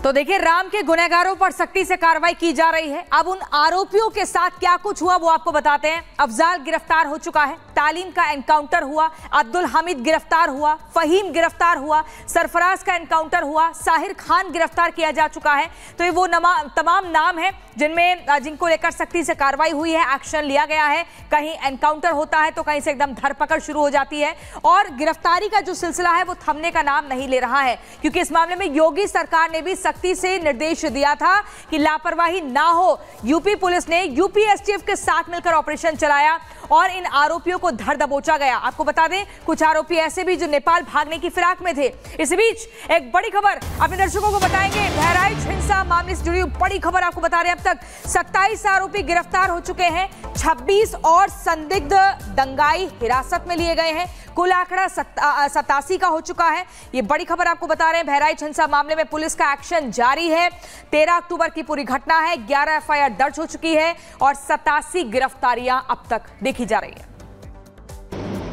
तो देखिए, राम के गुनहगारों पर सख्ती से कार्रवाई की जा रही है। अब उन आरोपियों के साथ क्या कुछ हुआ वो आपको बताते हैं। अफजाल गिरफ्तार हो चुका है, तालीम का एनकाउंटर हुआ, अब्दुल हमीद गिरफ्तार हुआ, फहीम गिरफ्तार हुआ, सरफराज का एनकाउंटर हुआ, साहिर खान गिरफ्तार किया जा चुका है। तो ये वो तमाम नाम है जिनको लेकर सख्ती से कार्रवाई हुई है, एक्शन लिया गया है। कहीं एनकाउंटर होता है तो कहीं से एकदम धरपकड़ शुरू हो जाती है और गिरफ्तारी का जो सिलसिला है वो थमने का नाम नहीं ले रहा है, क्योंकि इस मामले में योगी सरकार ने भी सख्ती से निर्देश दिया था कि लापरवाही ना हो। यूपी पुलिस ने यूपी एसटीएफ के साथ मिलकर ऑपरेशन चलाया और इन आरोपियों को धर दबोचा गया। आपको बता दें, कुछ आरोपी ऐसे भी जो नेपाल भागने की फिराक में थे। इस बीच एक बड़ी खबर अपने दर्शकों को बताएंगे। बहराइच हिंसा मामले से जुड़ी बड़ी खबर आपको बता रहे हैं। अब तक 27 आरोपी गिरफ्तार हो चुके हैं, 26 और संदिग्ध दंगाई हिरासत में लिए गए हैं। कुल आंकड़ा 87 का हो चुका है। ये बड़ी खबर आपको बता रहे हैं। बहराइच हिंसा मामले में पुलिस का एक्शन जारी है। 13 अक्टूबर की पूरी घटना है। 11 एफआईआर दर्ज हो चुकी है और 87 गिरफ्तारियां अब तक देखी जा रही है।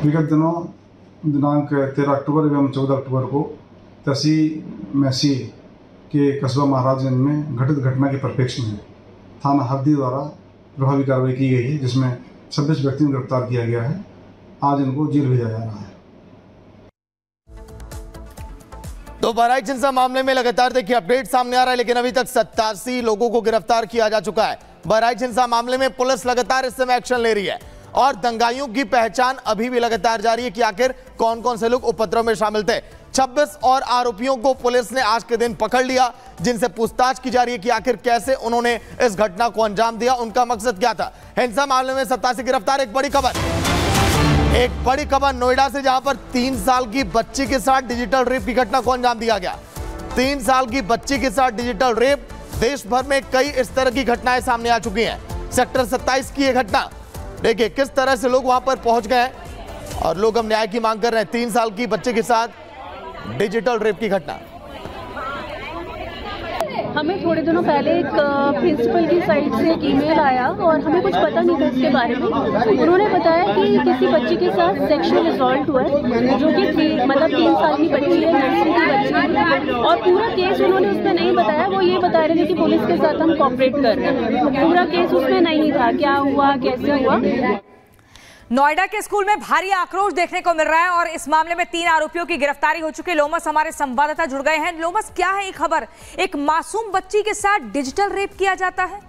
विगत दिनों दिनांक 13 अक्टूबर एवं 14 अक्टूबर को तहसील मैसी के कस्बा महाराजगंज में घटित घटना के परिप्रेक्ष्य में थाना हरदी द्वारा प्रभावी कार्रवाई की गई है, जिसमें 26 व्यक्तियों को गिरफ्तार किया गया है। आज इनको जेल भेजा जा रहा है। तो बहराइच हिंसा मामले में लगातार देखिए अपडेट सामने आ रहा है, लेकिन अभी तक 87 लोगों को गिरफ्तार किया जा चुका है। बहराइच हिंसा मामले में पुलिस लगातार इस समय एक्शन ले रही है और दंगाइयों की पहचान अभी भी लगातार जारी है कि आखिर कौन कौन से लोग उपद्रव में शामिल थे। 26 और आरोपियों को पुलिस ने आज के दिन पकड़ लिया, जिनसे पूछताछ की जा रही है कि आखिर कैसे उन्होंने इस घटना को अंजाम दिया, उनका मकसद क्या था। हिंसा मामले में 87 गिरफ्तार। एक बड़ी खबर नोएडा से, जहां पर 3 साल की बच्ची के साथ डिजिटल रेप की घटना को अंजाम दिया गया। 3 साल की बच्ची के साथ डिजिटल रेप। देश भर में कई इस तरह की घटनाएं सामने आ चुकी हैं। सेक्टर 27 की यह घटना देखिए किस तरह से लोग वहां पर पहुंच गए और लोग अब न्याय की मांग कर रहे हैं। 3 साल की बच्चे के साथ डिजिटल रेप की घटना। हमें थोड़े दिनों पहले एक प्रिंसिपल की साइड से एक ईमेल आया और हमें कुछ पता नहीं था इसके बारे में। उन्होंने बताया कि किसी बच्ची के साथ सेक्सुअल असॉल्ट हुआ है, जो कि 3 साल की बच्ची है, नर्सरी की बच्ची है। और पूरा केस उन्होंने उसमें नहीं बताया। वो ये बता रहे थे कि पुलिस के साथ हम कोऑपरेट कर रहे हैं। पूरा केस उसमें नहीं था, क्या हुआ कैसे हुआ। नोएडा के स्कूल में भारी आक्रोश देखने को मिल रहा है और इस मामले में 3 आरोपियों की गिरफ्तारी हो चुकी है। लोमस हमारे संवाददाता जुड़ गए हैं। लोमस, क्या है ये खबर? एक मासूम बच्ची के साथ डिजिटल रेप किया जाता है?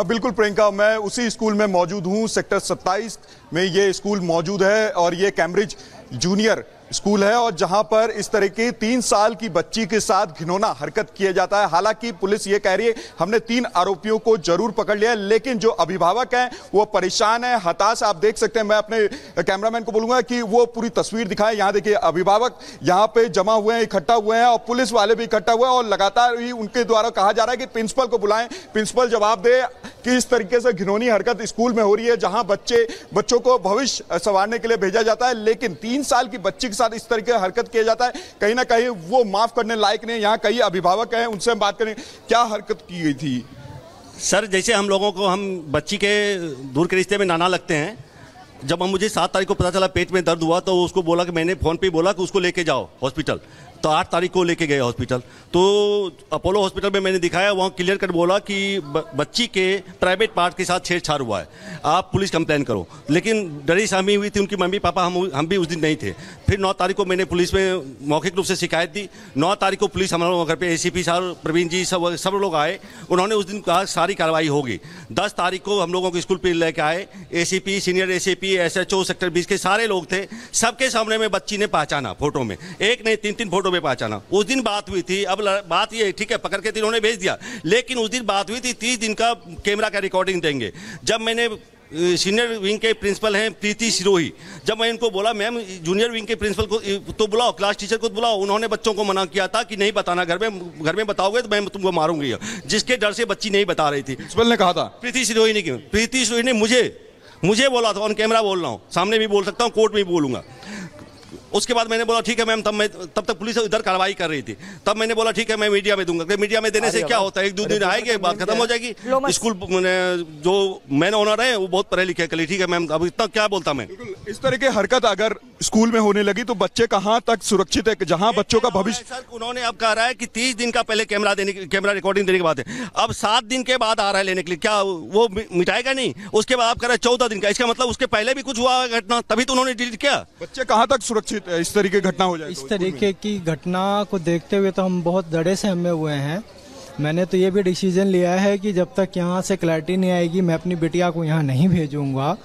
बिल्कुल प्रियंका, मैं उसी स्कूल में मौजूद हूं। सेक्टर 27 में ये स्कूल मौजूद है और ये कैम्ब्रिज जूनियर स्कूल है, और जहां पर इस तरह की 3 साल की बच्ची के साथ घिनौना हरकत किया जाता है। हालांकि पुलिस ये कह रही है हमने 3 आरोपियों को जरूर पकड़ लिया है, लेकिन जो अभिभावक हैं वो परेशान हैं, हताश। आप देख सकते हैं, मैं अपने कैमरामैन को बोलूंगा कि वो पूरी तस्वीर दिखाएं। यहां देखिए अभिभावक यहां पे जमा हुए हैं, इकट्ठा हुए हैं और पुलिस वाले भी इकट्ठा हुए हैं और लगातार ही उनके द्वारा कहा जा रहा है कि प्रिंसिपल को बुलाएं, प्रिंसिपल जवाब दे कि इस तरीके से घिनौनी हरकत स्कूल में हो रही है, जहां बच्चों को भविष्य संवारने के लिए भेजा जाता है, लेकिन 3 साल की बच्ची के साथ इस तरीके से हरकत किया जाता है। कहीं ना कहीं वो माफ करने लायक नहीं। यहाँ कई अभिभावक हैं, उनसे हम बात करें, क्या हरकत की गई थी? सर, जैसे हम लोगों को हम बच्ची के दूर के रिश्ते में नाना लगते हैं। जब मुझे 7 तारीख को पता चला पेट में दर्द हुआ तो उसको बोला कि मैंने फोन पे बोला कि उसको लेके जाओ हॉस्पिटल। तो 8 तारीख को लेके गए हॉस्पिटल। तो अपोलो हॉस्पिटल में मैंने दिखाया, वहाँ क्लियर कट बोला कि बच्ची के प्राइवेट पार्ट के साथ छेड़छाड़ हुआ है, आप पुलिस कंप्लेन करो। लेकिन डरी सहमी हुई थी उनकी मम्मी पापा, हम भी उस दिन नहीं थे। फिर 9 तारीख को मैंने पुलिस में मौखिक रूप से शिकायत दी। 9 तारीख को पुलिस हमारे घर पे ACP साहब, प्रवीण जी, सब लोग आए। उन्होंने उस दिन कहा सारी कार्रवाई होगी। 10 तारीख को हम लोगों को स्कूल पर लेके आए। ACP, senior ACP, SHO sector 20 के सारे लोग थे। सबके सामने में बच्ची ने पहचाना, फोटो में, एक नहीं 3 फोटो में पहचाना। उस दिन बात हुई थी। अब बात ये ठीक है, पकड़ के इन्होंने भेज दिया, लेकिन उस दिन बात हुई थी 30 दिन का कैमरा का रिकॉर्डिंग देंगे। जब मैंने सीनियर विंग के प्रिंसिपल हैं प्रीति सिरोही, जब मैं इनको बोला मैम जूनियर विंग के प्रिंसिपल को तो बुलाओ, क्लास टीचर को बुलाओ, उन्होंने बच्चों को मना किया था कि नहीं बताना, घर में बताओगे तो मैं तुमको मारूंगी, जिसके डर से बच्ची नहीं बता रही थी। प्रिंसिपल ने कहा था? प्रीति सिरोही ने क्यों? प्रीति सिरोही ने मुझे बोला था, ऑन कैमरा बोल रहा हूँ, सामने भी बोल सकता हूँ, कोर्ट में भी बोलूंगा। उसके बाद मैंने बोला ठीक है मैम, तब तक पुलिस इधर कार्रवाई कर रही थी, तब मैंने बोला ठीक है मैं मीडिया में दूंगा। मीडिया में देने से क्या होता है, 1-2 दिन आएंगे, बात खत्म हो जाएगी। स्कूल जो मैन ओनर है वो बहुत पढ़े लिखे, ठीक है मैम, अब इतना क्या बोलता मैं। इस तरह की हरकत अगर स्कूल में होने लगी तो बच्चे कहाँ तक सुरक्षित है, जहाँ बच्चों का भविष्य। सर उन्होंने अब कह रहा है कि 30 दिन का पहले कैमरा रिकॉर्डिंग देने के बाद है, अब 7 दिन के बाद आ रहा है लेने के लिए, क्या वो मिटाएगा नहीं? उसके बाद आप कह रहे हैं 14 दिन का, इसका मतलब उसके पहले भी कुछ हुआ घटना, तभी तो उन्होंने डिलीट किया। बच्चे कहाँ तक सुरक्षित है इस तरीके की घटना हो जाए? इस तरीके की घटना को देखते हुए तो हम बहुत डरे सहमे हुए हैं। मैंने तो ये भी डिसीजन लिया है कि जब तक यहाँ से क्लैरिटी नहीं आएगी मैं अपनी बिटिया को यहाँ नहीं भेजूंगा।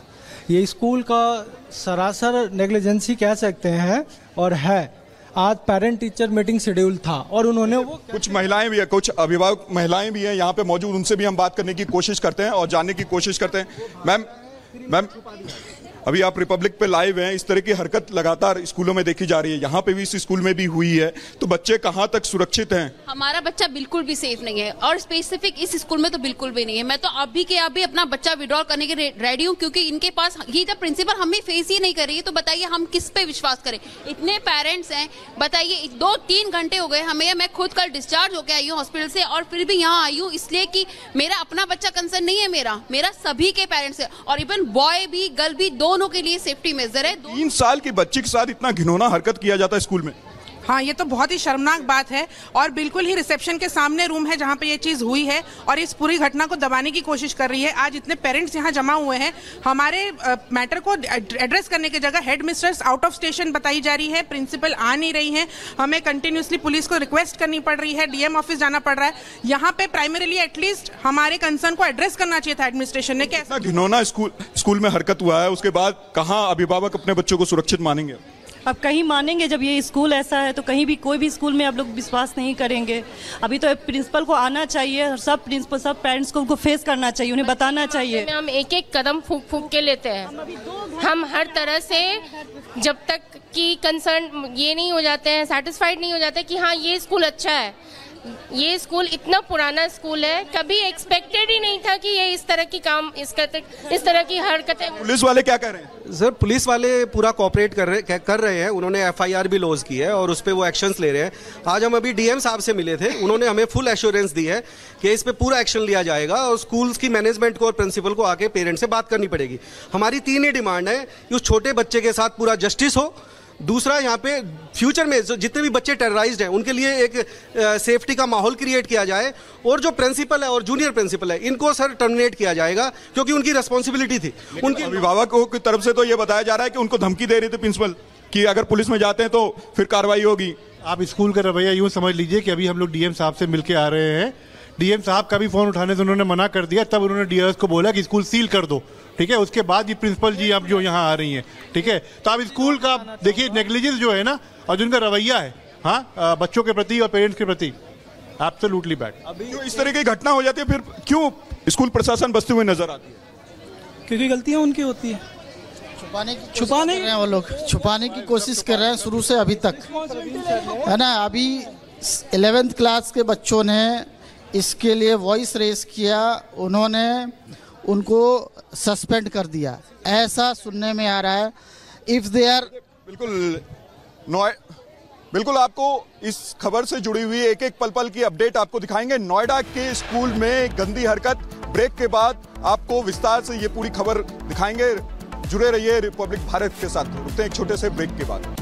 ये स्कूल का सरासर नेग्लिजेंसी कह सकते हैं और है। आज पेरेंट टीचर मीटिंग शेड्यूल था और उन्होंने वो कुछ महिलाएं भी है, कुछ अभिभावक महिलाएं भी हैं यहाँ पे मौजूद, उनसे भी हम बात करने की कोशिश करते हैं और जानने की कोशिश करते हैं। मैम अभी आप रिपब्लिक पे लाइव हैं, इस तरह की हरकत लगातार स्कूलों में देखी जा रही है, यहाँ पे भी इस स्कूल में भी हुई है, तो बच्चे कहाँ तक सुरक्षित हैं? हमारा बच्चा बिल्कुल भी सेफ नहीं है और स्पेसिफिक इस स्कूल में तो बिल्कुल भी नहीं है। मैं तो अभी के अभी अपना बच्चा विड्रॉल करने के रेडी हूँ, क्योंकि इनके पास ये जब प्रिंसिपल हमें फेस ही नहीं कर रही है तो बताइए हम किस पे विश्वास करें। इतने पेरेंट्स हैं, बताइए 2-3 घंटे हो गए हमें, मैं खुद कल डिस्चार्ज होकर आई हूँ हॉस्पिटल से और फिर भी यहाँ आई हूँ इसलिए कि मेरा अपना बच्चा कंसर्न नहीं है, मेरा सभी के पेरेंट्स है और इवन बॉय भी गर्ल भी दोनों के लिए सेफ्टी मेजर है। 3 साल की बच्ची के साथ इतना घिनौना हरकत किया जाता है स्कूल में। हाँ, ये तो बहुत ही शर्मनाक बात है और बिल्कुल ही रिसेप्शन के सामने रूम है जहाँ पे ये चीज हुई है और इस पूरी घटना को दबाने की कोशिश कर रही है। आज इतने पेरेंट्स यहाँ जमा हुए हैं, हमारे मैटर को एड्रेस करने की जगह head mistress out of station बताई जा रही है, प्रिंसिपल आ नहीं रही है, हमें कंटिन्यूसली पुलिस को रिक्वेस्ट करनी पड़ रही है, डीएम ऑफिस जाना पड़ रहा है। यहाँ पे प्राइमरीली एटलीस्ट हमारे कंसर्न को एड्रेस करना चाहिए था एडमिनिस्ट्रेशन ने। कैसा घिनौना स्कूल में हरकत हुआ है, उसके बाद कहाँ अभिभावक अपने बच्चों को सुरक्षित मानेंगे? अब कहीं मानेंगे, जब ये स्कूल ऐसा है तो कहीं भी कोई भी स्कूल में आप लोग विश्वास नहीं करेंगे। अभी तो प्रिंसिपल को आना चाहिए, सब प्रिंसिपल सब पेरेंट्स को उनको फेस करना चाहिए, उन्हें बताना चाहिए। हम एक कदम फूंक के लेते हैं, हम हर तरह से जब तक कि कंसर्न ये नहीं हो जाते हैं, सेटिस्फाइड नहीं हो जाते कि हाँ ये स्कूल अच्छा है, ये स्कूल इतना पुराना स्कूल है, कभी एक्सपेक्टेड ही नहीं था कि ये इस तरह की काम इस तरह की हरकतें। पुलिस वाले क्या कर रहे हैं? सर पुलिस वाले पूरा कोऑपरेट कर रहे हैं, उन्होंने एफआईआर भी लॉन्च की है और उस पर वो एक्शंस ले रहे हैं। आज हम अभी डीएम साहब से मिले थे, उन्होंने हमें फुल एश्योरेंस दी है कि इस पे पूरा एक्शन लिया जाएगा और स्कूल्स की मैनेजमेंट को और प्रिंसिपल को आके पेरेंट्स से बात करनी पड़ेगी। हमारी 3 ही डिमांड है कि उस छोटे बच्चे के साथ पूरा जस्टिस हो, दूसरा यहाँ पे फ्यूचर में जितने भी बच्चे टेरराइज्ड हैं उनके लिए एक सेफ्टी का माहौल क्रिएट किया जाए और जो प्रिंसिपल है और जूनियर प्रिंसिपल है इनको सर टर्मिनेट किया जाएगा क्योंकि उनकी रिस्पॉन्सिबिलिटी थी। उनके अभिभावकों की तरफ से तो ये बताया जा रहा है कि उनको धमकी दे रहे थे प्रिंसिपल कि अगर पुलिस में जाते हैं तो फिर कार्रवाई होगी। आप स्कूल का रवैया यूँ समझ लीजिए कि अभी हम लोग डीएम साहब से मिलके आ रहे हैं, डीएम साहब का भी फोन उठाने से उन्होंने मना कर दिया, तब उन्होंने डीआरएस को बोला कि स्कूल सील कर दो, ठीक है। उसके बाद ये प्रिंसिपल जी अब जो यहाँ आ रही हैं, ठीक है। तो आप स्कूल का देखिए नेग्लिजेंस जो है ना और जिनका रवैया है हाँ बच्चों के प्रति और पेरेंट्स के प्रति एब्सोल्युटली बैड। अभी इस तरह की घटना हो जाती है फिर क्यों स्कूल प्रशासन बचते हुए नजर आती है? क्योंकि गलतियाँ उनकी होती है, छुपाने वो लोग छुपाने की कोशिश कर रहे हैं शुरू से अभी तक, है ना। अभी 11th क्लास के बच्चों ने इसके लिए वॉइस रेस किया, उन्होंने उनको सस्पेंड कर दिया, ऐसा सुनने में आ रहा है। इफ दे आर बिल्कुल आपको इस खबर से जुड़ी हुई एक एक पल की अपडेट आपको दिखाएंगे। नोएडा के स्कूल में गंदी हरकत, ब्रेक के बाद आपको विस्तार से ये पूरी खबर दिखाएंगे। जुड़े रहिए रिपब्लिक भारत के साथ। रुकते हैं एक छोटे से ब्रेक के बाद।